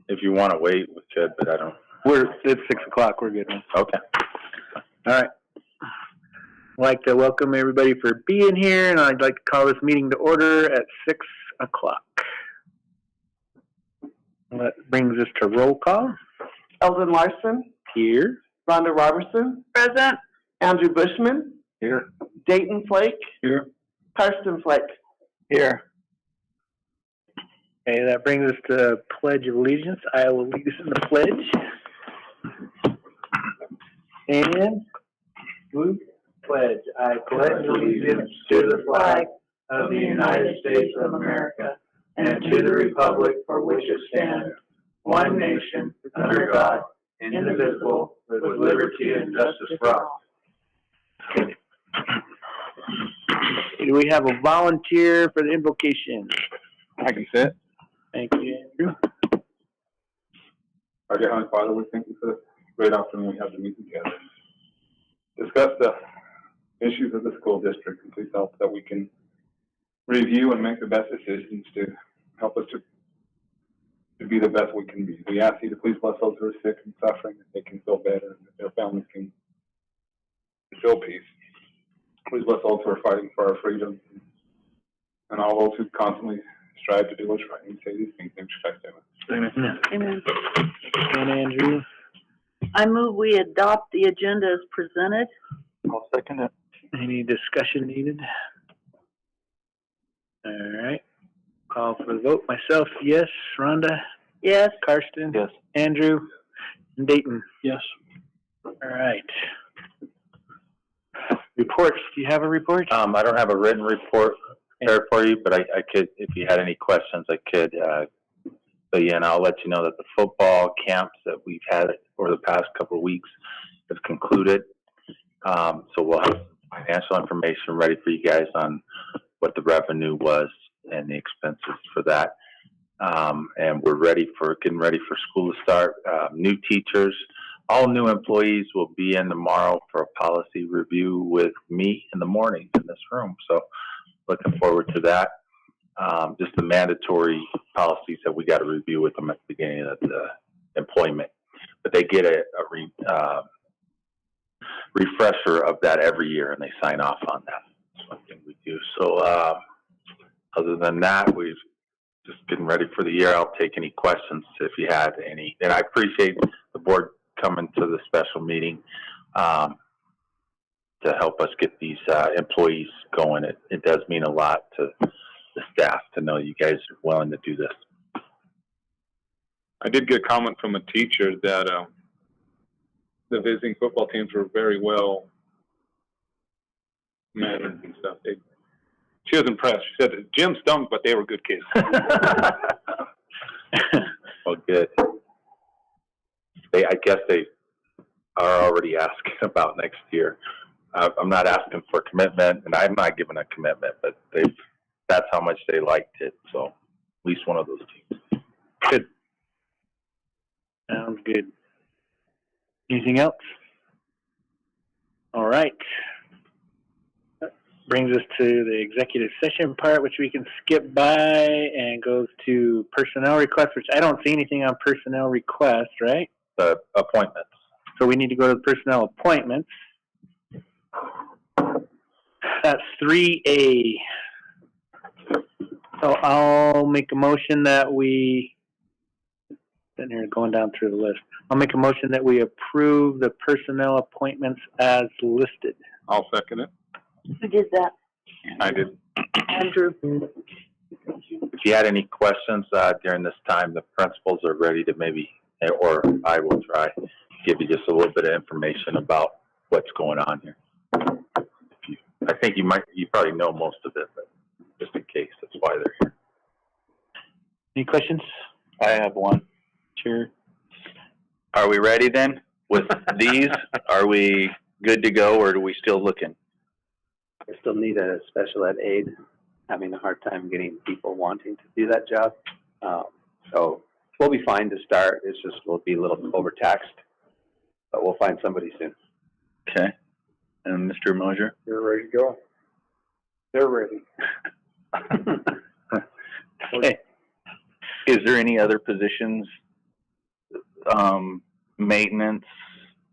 If you want to wait, we could, but I don't. It's 6 o'clock. We're good. Okay. All right. I'd like to welcome everybody for being here, and I'd like to call this meeting to order at 6 o'clock. That brings us to roll call. Eldon Larson. Here. Rhonda Robertson. Present. Andrew Bushman. Here. Dayton Flake. Here. Karsten Flake. Here. Okay, that brings us to Pledge of Allegiance. I will lead us in the pledge. And we pledge. I pledge allegiance to the flag of the United States of America and to the republic for which it stands, one nation, under God, indivisible, with liberty and justice for all. Do we have a volunteer for the invocation? I can sit. Thank you, Andrew. Our dear Heavenly Father, we thank you for the great afternoon we have to meet together. Discuss the issues of the school district, and please help that we can review and make the best decisions to help us to be the best we can be. We ask you to please bless those who are sick and suffering, that they can feel better and that their families can feel peace. Please bless those who are fighting for our freedom and all those who constantly strive to do what's right. And say these things in Christ's name. Amen. Amen. And Andrew. I move we adopt the agenda as presented. I'll second it. Any discussion needed? All right. Call for the vote. Myself, yes. Rhonda? Yes. Karsten? Yes. Andrew? And Dayton? Yes. All right. Reports. Do you have a report? I don't have a written report there for you, but I could, if you had any questions, I could. But yeah, and I'll let you know that the football camps that we've had over the past couple of weeks have concluded. So we'll have financial information ready for you guys on what the revenue was and the expenses for that. And we're getting ready for school to start. New teachers, all new employees will be in tomorrow for a policy review with me in the morning in this room. So looking forward to that. Just the mandatory policies that we got to review with them at the beginning of the employment. But they get a refresher of that every year, and they sign off on that. That's one thing we do. So other than that, we're just getting ready for the year. I'll take any questions if you had any. And I appreciate the board coming to the special meeting to help us get these employees going. It does mean a lot to the staff to know you guys are willing to do this. I did get a comment from a teacher that the visiting football teams were very well mannered and stuff. She was impressed. She said the gym stunk, but they were good kids. Well, good. I guess they are already asking about next year. I'm not asking for commitment, and I'm not giving a commitment, but that's how much they liked it. So at least one of those teams. Good. Sounds good. Anything else? All right. That brings us to the executive session part, which we can skip by and goes to personnel requests, which I don't see anything on personnel requests, right? The appointments. So we need to go to the personnel appointments. That's 3A. So I'll make a motion that sitting here going down through the list. I'll make a motion that we approve the personnel appointments as listed. I'll second it. Who did that? I did. Andrew. If you had any questions during this time, the principals are ready to maybe, or I will try to give you just a little bit of information about what's going on here. I think you probably know most of it, but just in case, that's why they're here. Any questions? I have one. Sure. Are we ready then with these? Are we good to go, or are we still looking? I still need a special ed aide. Having a hard time getting people wanting to do that job. So we'll be fine to start. It's just we'll be a little overtaxed, but we'll find somebody soon. Okay. And Mr. Mosier? You're ready to go. They're ready. Okay. Is there any other positions maintenance,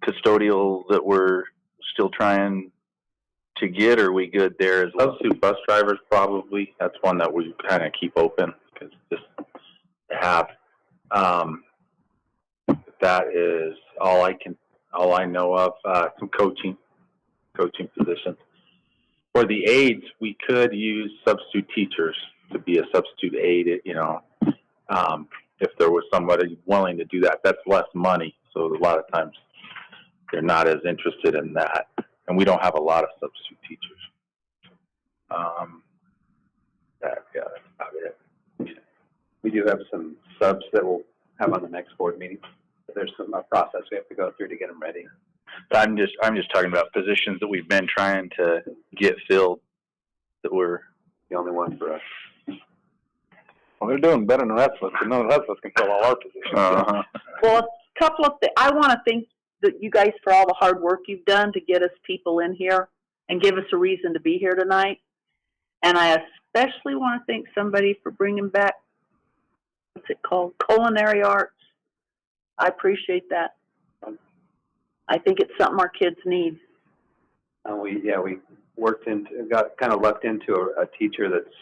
custodial that we're still trying to get, or are we good there as well? Substitute bus drivers probably, that's one that we kind of keep open, because just to have, that is all I know of, some coaching positions. For the aides, we could use substitute teachers to be a substitute aide, if there was somebody willing to do that. That's less money, so a lot of times they're not as interested in that. And we don't have a lot of substitute teachers. That's about it. We do have some subs that we'll have on the next board meeting. There's some process we have to go through to get them ready. But I'm just talking about positions that we've been trying to get filled that were The only one for us. Well, they're doing better than the rest of us, but none of the rest of us can fill all our positions. Well, a couple of I want to thank you guys for all the hard work you've done to get us people in here and give us a reason to be here tonight. And I especially want to thank somebody for bringing back, what's it called? Culinary arts. I appreciate that. I think it's something our kids need. We got kind of lucked into a teacher that's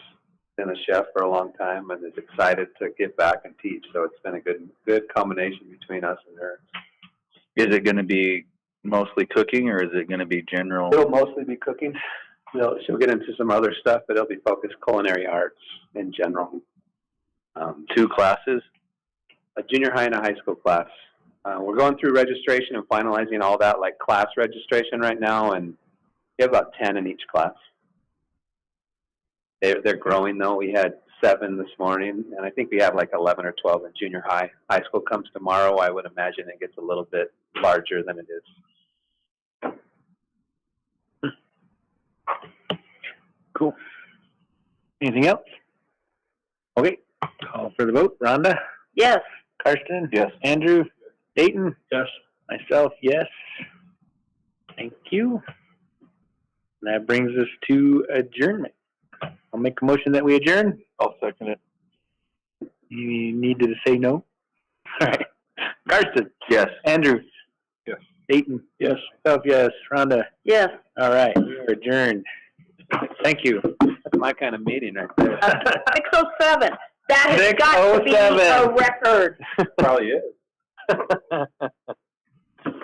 been a chef for a long time and is excited to get back and teach. So it's been a good combination between us and her. Is it going to be mostly cooking, or is it going to be general? It'll mostly be cooking. She'll get into some other stuff, but it'll be focused culinary arts in general. 2 classes? A junior high and a high school class. We're going through registration and finalizing all that, like class registration right now, and we have about 10 in each class. They're growing though. We had 7 this morning, and I think we have like 11 or 12 in junior high. High school comes tomorrow. I would imagine it gets a little bit larger than it is. Cool. Anything else? Okay, call for the vote. Rhonda? Yes. Karsten? Yes. Andrew? Dayton? Yes. Myself, yes. Thank you. That brings us to adjournment. I'll make a motion that we adjourn. I'll second it. You needed to say no? All right. Karsten? Yes. Andrew? Yes. Dayton? Yes. Myself, yes. Rhonda? Yes. All right, we are adjourned. Thank you. That's my kind of meeting right there. 6:07. That has got to be a record. Probably is.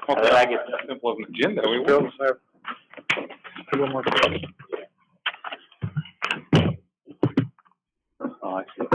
Well, I get that simple of an agenda. We will. Oh, I see.